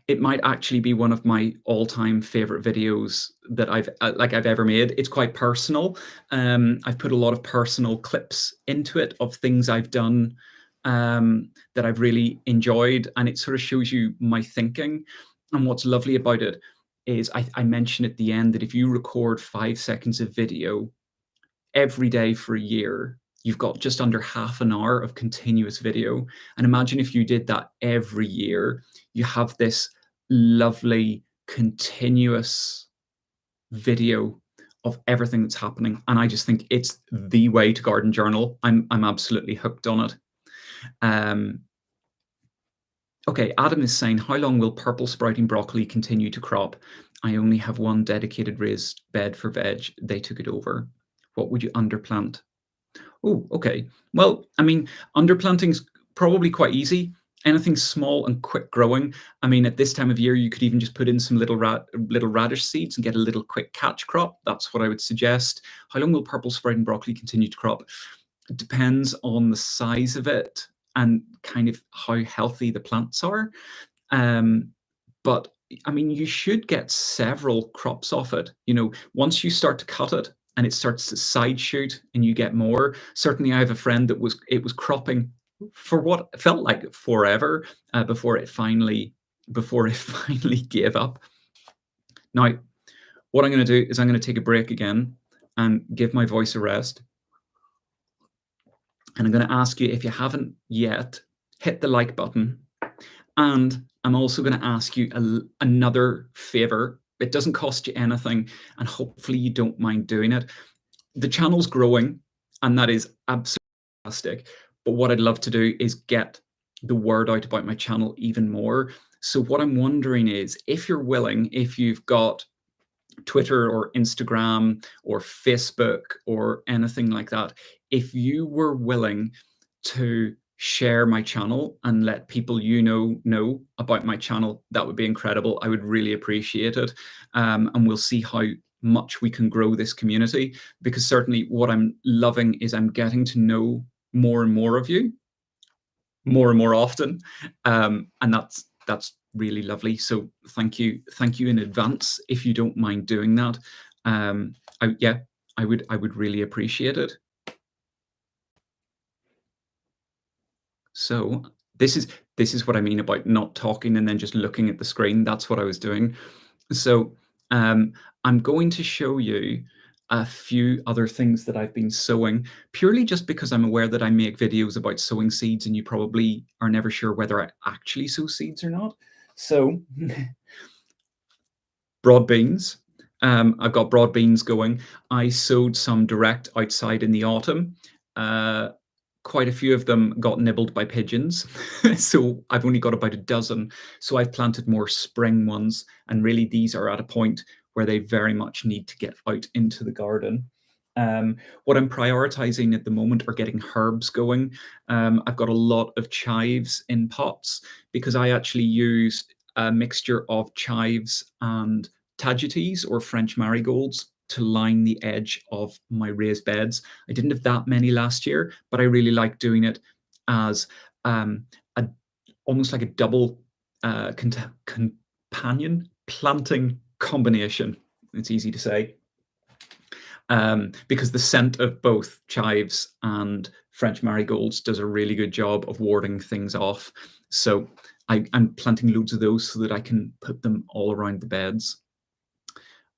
It might actually be one of my all-time favorite videos that I've ever made. It's quite personal. I've put a lot of personal clips into it of things I've done that I've really enjoyed, and it sort of shows you my thinking. And what's lovely about it is I mentioned at the end that if you record 5 seconds of video every day for a year, you've got just under half an hour of continuous video. And imagine if you did that every year, you have this lovely continuous video of everything that's happening. And I just think it's the way to garden journal. I'm absolutely hooked on it. Okay, Adam is saying, how long will purple sprouting broccoli continue to crop? I only have one dedicated raised bed for veg. They took it over. What would you underplant? Oh, okay. Well, I mean, underplanting's probably quite easy. Anything small and quick growing. I mean, at this time of year, you could even just put in some little radish seeds and get a little quick catch crop. That's what I would suggest. How long will purple sprouting broccoli continue to crop? It depends on the size of it and kind of how healthy the plants are. But I mean, you should get several crops off it. Once you start to cut it and it starts to side shoot and you get more. Certainly, I have a friend that it was cropping for what felt like forever before it finally gave up. Now, what I'm going to do is I'm going to take a break again and give my voice a rest. And I'm going to ask you, if you haven't yet, hit the like button. And I'm also going to ask you another favor. It doesn't cost you anything, and hopefully you don't mind doing it. The channel's growing, and that is absolutely fantastic. But what I'd love to do is get the word out about my channel even more. So what I'm wondering is, if you're willing, if you've got Twitter or Instagram or Facebook or anything like that, if you were willing to share my channel and let people know about my channel, that would be incredible. I would really appreciate it. And we'll see how much we can grow this community, because certainly what I'm loving is I'm getting to know more and more of you more and more often. And that's really lovely. So thank you in advance if you don't mind doing that. Yeah, I would really appreciate it. So this is what I mean about not talking and then just looking at the screen. That's what I was doing. So I'm going to show you a few other things that I've been sowing, purely just because I'm aware that I make videos about sowing seeds, and you probably are never sure whether I actually sow seeds or not. So broad beans. I've got broad beans going. I sowed some direct outside in the autumn. Uh, Quite a few of them got nibbled by pigeons. So I've only got about a dozen. So I've planted more spring ones. And really, these are at a point where they very much need to get out into the garden. What I'm prioritizing at the moment are getting herbs going. I've got a lot of chives in pots, because I actually use a mixture of chives and tagetes, or French marigolds, to line the edge of my raised beds. I didn't have that many last year, but I really like doing it as a almost like a double companion planting combination. It's easy to say. Because the scent of both chives and French marigolds does a really good job of warding things off. So I'm planting loads of those so that I can put them all around the beds.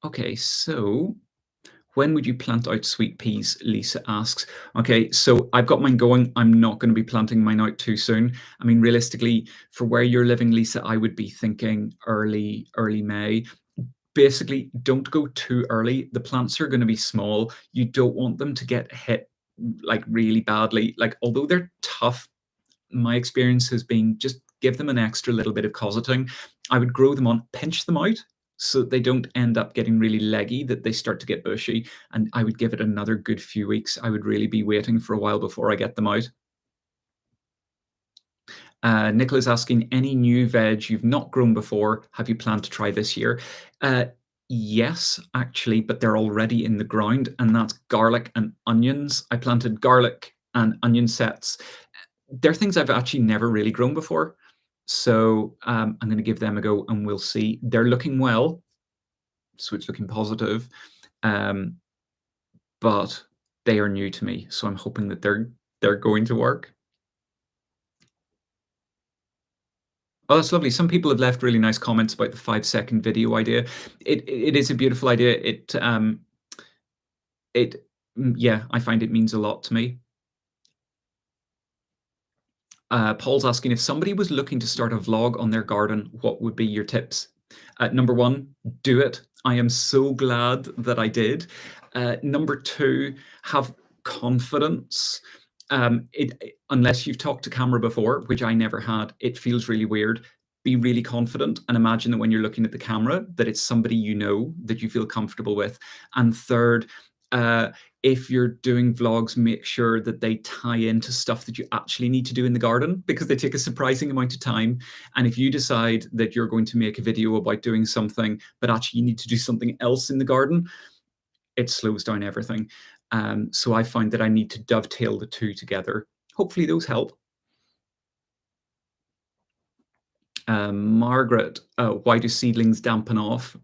Okay, so when would you plant out sweet peas? Lisa asks. Okay, so I've got mine going. I'm not going to be planting mine out too soon. I mean, realistically, for where you're living, Lisa, I would be thinking early May. Basically, don't go too early. The plants are going to be small. You don't want them to get hit like really badly. Like, although they're tough, my experience has been just give them an extra little bit of cosseting. I would grow them on, pinch them out so that they don't end up getting really leggy, that they start to get bushy. And I would give it another good few weeks. I would really be waiting for a while before I get them out. Nicola's asking, any new veg you've not grown before, have you planned to try this year? Yes, actually, but they're already in the ground, and that's garlic and onions. I planted garlic and onion sets. They're things I've actually never really grown before. So I'm going to give them a go, and we'll see. They're looking well, so it's looking positive. But they are new to me, so I'm hoping that they're going to work. Oh, that's lovely. Some people have left really nice comments about the 5-second video idea. It is a beautiful idea. Yeah, I find it means a lot to me. Paul's asking, if somebody was looking to start a vlog on their garden, what would be your tips? Number one, do it. I am so glad that I did. Number two, have confidence. Unless you've talked to camera before, which I never had, it feels really weird. Be really confident and imagine that when you're looking at the camera, that it's somebody you know, that you feel comfortable with. And third, if you're doing vlogs, make sure that they tie into stuff that you actually need to do in the garden, because they take a surprising amount of time. And if you decide that you're going to make a video about doing something, but actually you need to do something else in the garden, it slows down everything. So I find that I need to dovetail the two together. Hopefully those help. Margaret, why do seedlings dampen off?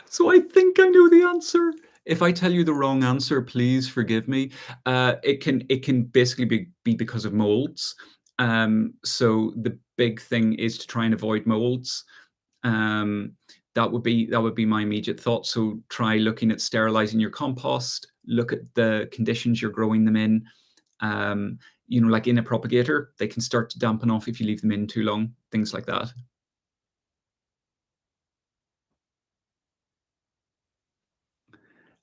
So I think I know the answer. If I tell you the wrong answer, please forgive me. It can basically be because of molds. So the big thing is to try and avoid molds. That would be my immediate thought. So try looking at sterilizing your compost. Look at the conditions you're growing them in. Um, like in a propagator, they can start to dampen off if you leave them in too long, things like that.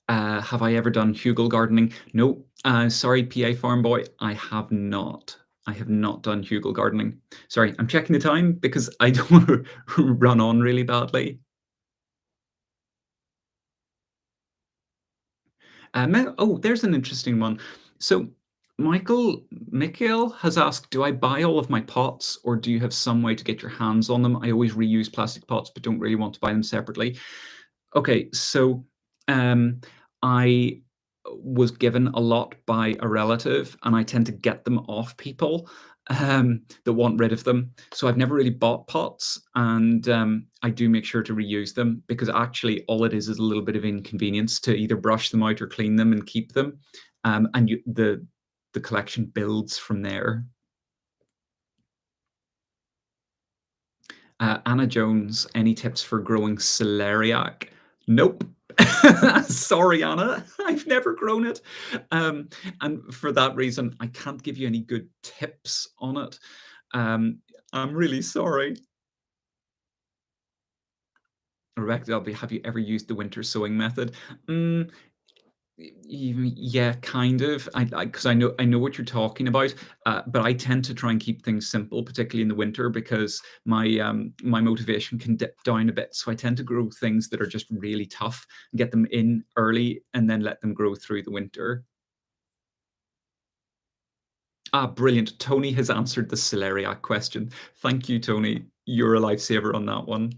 Have I ever done hugel gardening? No. Sorry, PA Farm Boy, I have not. I have not done hugel gardening. Sorry, I'm checking the time because I don't want to run on really badly. Oh, there's an interesting one. So Michael has asked, do I buy all of my pots or do you have some way to get your hands on them? I always reuse plastic pots, but don't really want to buy them separately. Okay, so um, I was given a lot by a relative, and I tend to get them off people that want rid of them. So I've never really bought pots, and I do make sure to reuse them because actually all it is a little bit of inconvenience to either brush them out or clean them and keep them, and the collection builds from there. Anna Jones, any tips for growing celeriac? Nope. Sorry, Anna. I've never grown it. Um, and for that reason, I can't give you any good tips on it. Um, I'm really sorry. Rebecca Delby, have you ever used the winter sowing method? Mm, yeah, kind of. Because I know what you're talking about, but I tend to try and keep things simple, particularly in the winter, because my motivation can dip down a bit. So I tend to grow things that are just really tough and get them in early, and then let them grow through the winter. Ah, brilliant! Tony has answered the celeriac question. Thank you, Tony. You're a lifesaver on that one.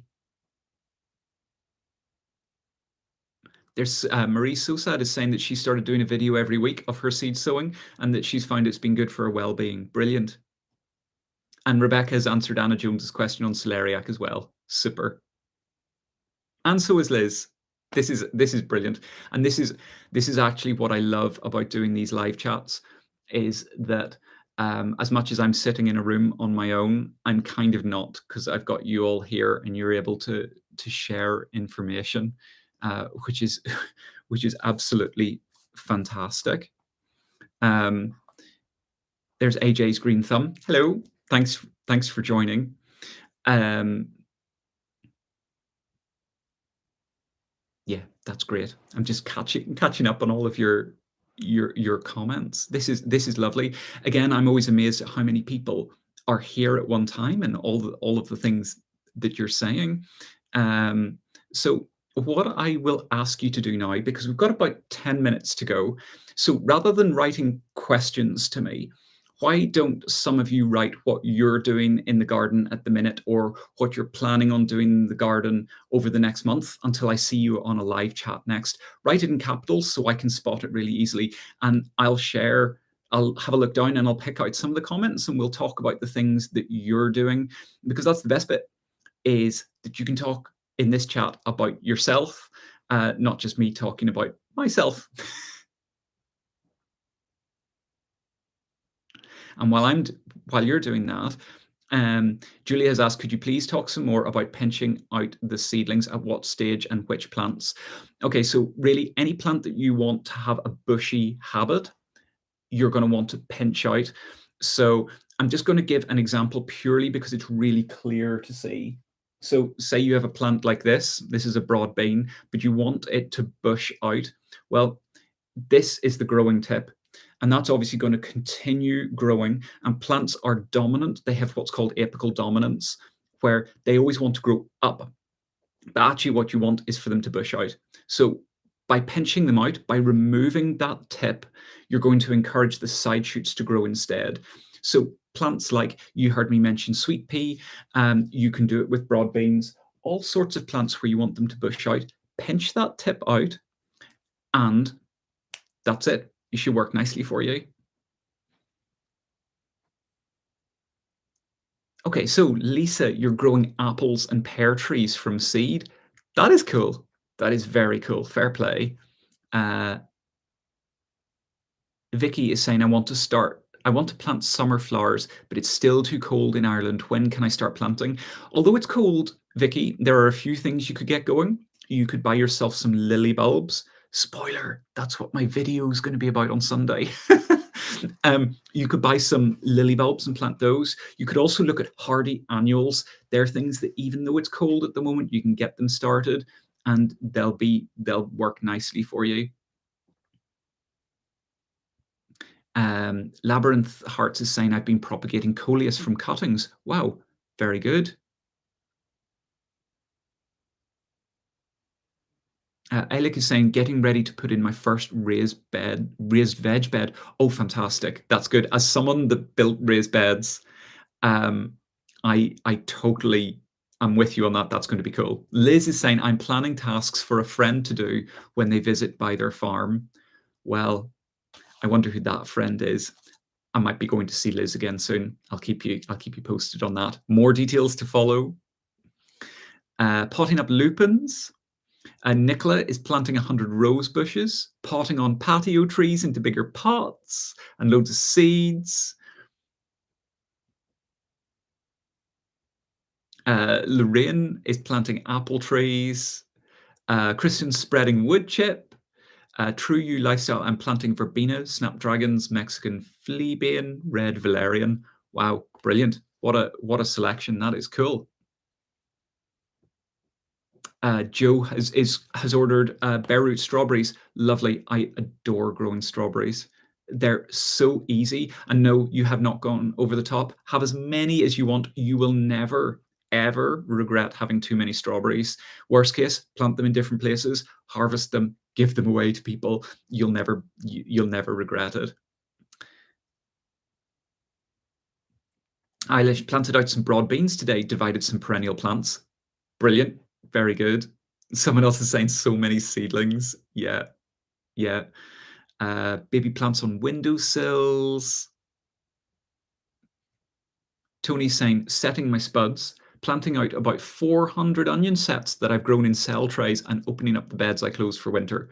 There's Marie Sosad is saying that she started doing a video every week of her seed sowing and that she's found it's been good for her well-being. Brilliant. And Rebecca has answered Anna Jones's question on celeriac as well. Super. And so is Liz. This is brilliant. And this is actually what I love about doing these live chats is that as much as I'm sitting in a room on my own, I'm kind of not because I've got you all here and you're able to share information, which is which is absolutely fantastic. Um, there's AJ's green thumb. Hello. Thanks for joining. Um, Yeah, that's great. I'm just catching up on all of your comments. This is lovely. Again, I'm always amazed at how many people are here at one time and all of the things that you're saying. Um, so what I will ask you to do now, because we've got about 10 minutes to go. So rather than writing questions to me, why don't some of you write what you're doing in the garden at the minute or what you're planning on doing in the garden over the next month until I see you on a live chat next? Write it in capitals so I can spot it really easily. And I'll have a look down and I'll pick out some of the comments and we'll talk about the things that you're doing because that's the best bit is that you can talk in this chat about yourself, not just me talking about myself. And while you're doing that, Julia has asked, could you please talk some more about pinching out the seedlings at what stage and which plants? Okay, so really any plant that you want to have a bushy habit, you're going to want to pinch out. So I'm just going to give an example purely because it's really clear to see. So say you have a plant like this. This is a broad bean, but you want it to bush out. Well, this is the growing tip. And that's obviously going to continue growing. And plants are dominant. They have what's called apical dominance, where they always want to grow up. But actually, what you want is for them to bush out. So by pinching them out, by removing that tip, you're going to encourage the side shoots to grow instead. So plants like you heard me mention sweet pea, you can do it with broad beans, all sorts of plants where you want them to bush out. Pinch that tip out, and that's it. It should work nicely for you. Okay, so Lisa, you're growing apples and pear trees from seed. That is cool. That is very cool. Fair play. Uh, Vicky is saying, I want to plant summer flowers, but it's still too cold in Ireland. When can I start planting? Although it's cold, Vicky, there are a few things you could get going. You could buy yourself some lily bulbs. Spoiler, that's what my video is going to be about on Sunday. You could buy some lily bulbs and plant those. You could also look at hardy annuals. They're things that even though it's cold at the moment, you can get them started and they'll work nicely for you. Labyrinth Hearts is saying I've been propagating coleus from cuttings. Wow, very good. Alec is saying getting ready to put in my first raised veg bed. Oh, fantastic! That's good. As someone that built raised beds, um, I totally am with you on that. That's going to be cool. Liz is saying I'm planning tasks for a friend to do when they visit by their farm. Well, I wonder who that friend is. I might be going to see Liz again soon. I'll keep you posted on that. More details to follow. Potting up lupins. Nicola is planting 100 rose bushes, potting on patio trees into bigger pots, and loads of seeds. Lorraine is planting apple trees. Christian's spreading wood chip. True You Lifestyle, I'm planting verbena, snapdragons, Mexican fleabane, red valerian. Wow, brilliant. What a selection. That is cool. Joe has ordered bare root strawberries. Lovely. I adore growing strawberries. They're so easy. And no, you have not gone over the top. Have as many as you want. You will never, ever regret having too many strawberries. Worst case, plant them in different places, harvest them, give them away to people. You'll never regret it. Eilish planted out some broad beans today, divided some perennial plants. Brilliant. Very good. Someone else is saying so many seedlings. Yeah, yeah. Baby plants on windowsills. Tony's saying setting my spuds, planting out about 400 onion sets that I've grown in cell trays and opening up the beds I closed for winter.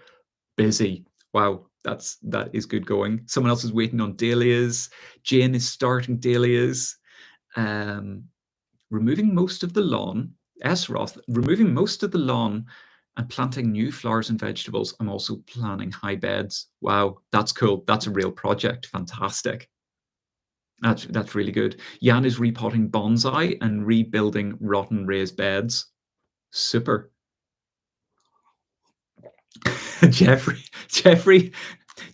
Busy. Wow, that is good going. Someone else is waiting on dahlias. Jane is starting dahlias. Um, removing most of the lawn. Roth, removing most of the lawn and planting new flowers and vegetables. I'm also planning high beds. Wow, that's cool. That's a real project. Fantastic. That's really good. Jan is repotting bonsai and rebuilding rotten raised beds. Super. Jeffrey, Jeffrey,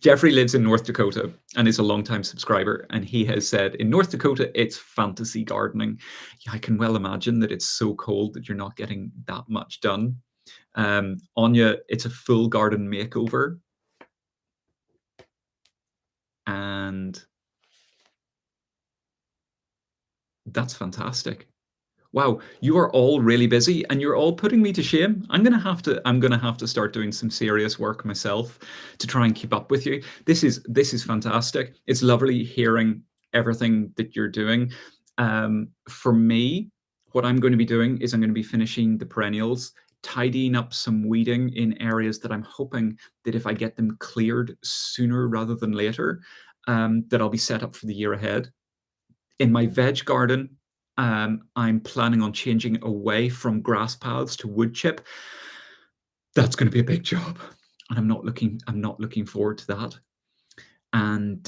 Jeffrey lives in North Dakota and is a longtime subscriber. And he has said in North Dakota, it's fantasy gardening. Yeah, I can well imagine that it's so cold that you're not getting that much done. Anya, it's a full garden makeover. And that's fantastic. Wow, you are all really busy and you're all putting me to shame. I'm gonna have to start doing some serious work myself to try and keep up with you. This is fantastic. It's lovely hearing everything that you're doing. For me, what I'm going to be doing is I'm going to be finishing the perennials, tidying up some weeding in areas that I'm hoping that if I get them cleared sooner rather than later, that I'll be set up for the year ahead. In my veg garden, I'm planning on changing away from grass paths to wood chip. That's going to be a big job, and I'm not looking forward to that. And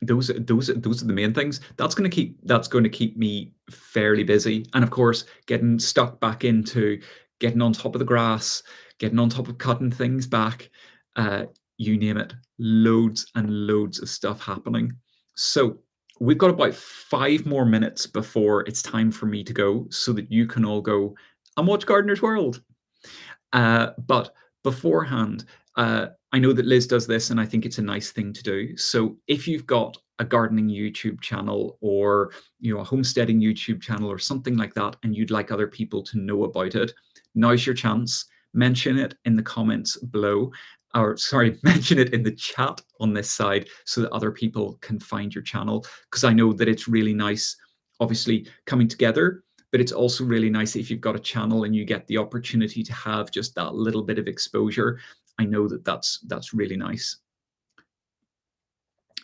those are the main things. That's going to keep me fairly busy. And of course, getting stuck back into getting on top of the grass, getting on top of cutting things back, you name it, loads and loads of stuff happening. So we've got about 5 more minutes before it's time for me to go, so that you can all go and watch Gardener's World. But beforehand, I know that Liz does this, and I think it's a nice thing to do. So if you've got a gardening YouTube channel, or a homesteading YouTube channel, or something like that, and you'd like other people to know about it, now's your chance. Mention it in the comments below, or sorry, mention it in the chat on this side, so that other people can find your channel. Because I know that it's really nice, obviously, coming together. But it's also really nice if you've got a channel and you get the opportunity to have just that little bit of exposure. I know that that's really nice.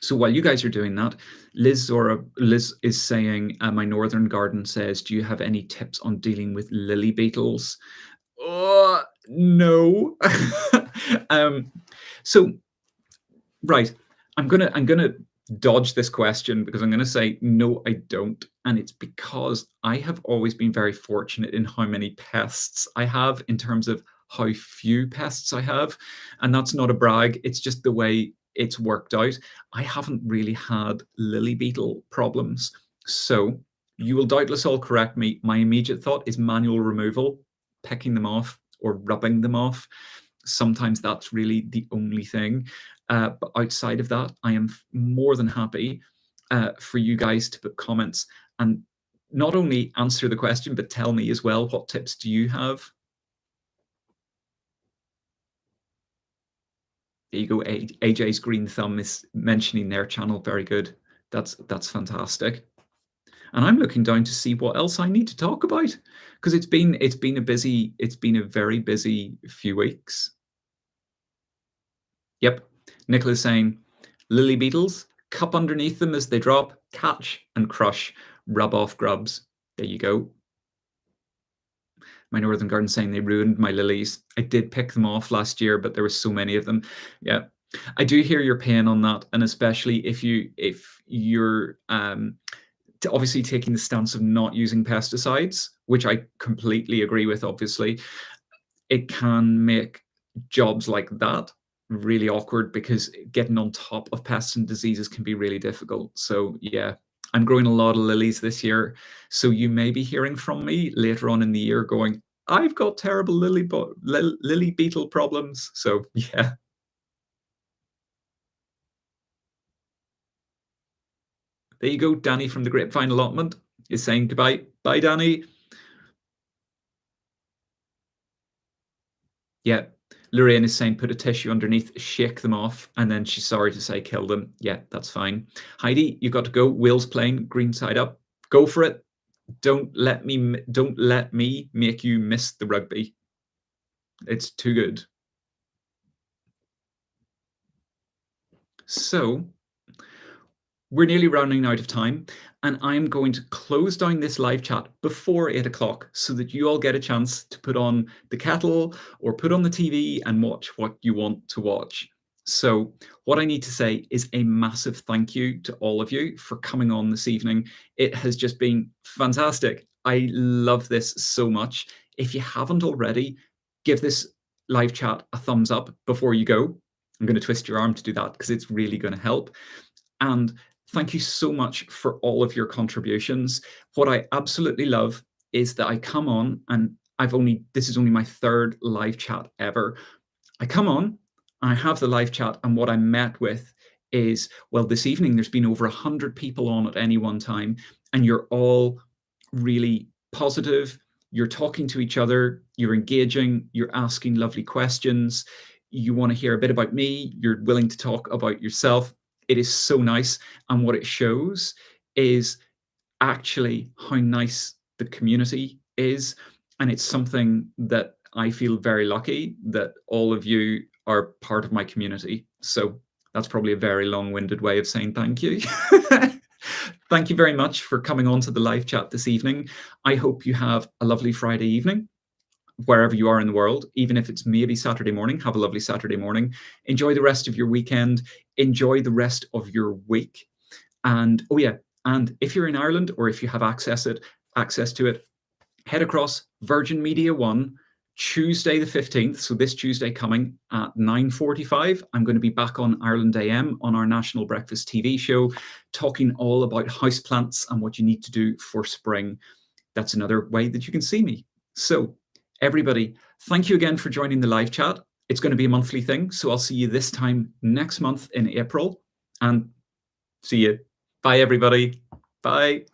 So while you guys are doing that, Liz is saying, my northern garden says, do you have any tips on dealing with lily beetles? No. So Right. I'm gonna dodge this question because I'm gonna say no, I don't. And it's because I have always been very fortunate in how many pests I have in terms of how few pests I have. And that's not a brag, it's just the way it's worked out. I haven't really had lily beetle problems. So you will doubtless all correct me. My immediate thought is manual removal, picking them off or rubbing them off. Sometimes that's really the only thing. But outside of that, I am more than happy for you guys to put comments and not only answer the question, but tell me as well, what tips do you have? There you go. AJ's green thumb is mentioning their channel. Very good. That's fantastic. And I'm looking down to see what else I need to talk about because it's been a very busy few weeks. Yep. Nicola's saying, lily beetles, cup underneath them as they drop, catch and crush, rub off grubs. There you go. My northern garden saying they ruined my lilies. I did pick them off last year, but there were so many of them. Yeah. I do hear your pain on that, and especially if you're obviously taking the stance of not using pesticides, which I completely agree with, obviously, it can make jobs like that really awkward because getting on top of pests and diseases can be really difficult. So yeah, I'm growing a lot of lilies this year. So you may be hearing from me later on in the year going, I've got terrible lily beetle problems. So yeah, there you go. Danny from the Grapevine Allotment is saying goodbye. Bye, Danny. Yeah. Lorraine is saying put a tissue underneath, shake them off, and then she's sorry to say kill them. Yeah, that's fine. Heidi, you got to go. Will's playing green side up. Go for it. Don't let me make you miss the rugby. It's too good. So we're nearly running out of time, and I'm going to close down this live chat before 8 o'clock so that you all get a chance to put on the kettle or put on the TV and watch what you want to watch. So, what I need to say is a massive thank you to all of you for coming on this evening. It has just been fantastic. I love this so much. If you haven't already, give this live chat a thumbs up before you go. I'm going to twist your arm to do that because it's really going to help. And thank you so much for all of your contributions. What I absolutely love is that I come on and this is only my third live chat ever. I come on, I have the live chat, and what I'm met with is, well, this evening there's been over 100 people on at any one time, and you're all really positive. You're talking to each other, you're engaging, you're asking lovely questions. You want to hear a bit about me, you're willing to talk about yourself. It is so nice. And what it shows is actually how nice the community is. And it's something that I feel very lucky that all of you are part of my community. So that's probably a very long-winded way of saying thank you. Thank you very much for coming on to the live chat this evening. I hope you have a lovely Friday evening wherever you are in the world, even if it's maybe Saturday morning. Have a lovely Saturday morning. Enjoy the rest of your weekend. Enjoy the rest of your week. And oh yeah, and if you're in Ireland or if you have access to it, head across Virgin Media One, Tuesday the 15th. So this Tuesday coming at 9:45, I'm going to be back on Ireland AM on our National Breakfast TV show, talking all about houseplants and what you need to do for spring. That's another way that you can see me. So everybody, thank you again for joining the live chat. It's going to be a monthly thing, so I'll see you this time next month in April, and see you. Bye, everybody. Bye.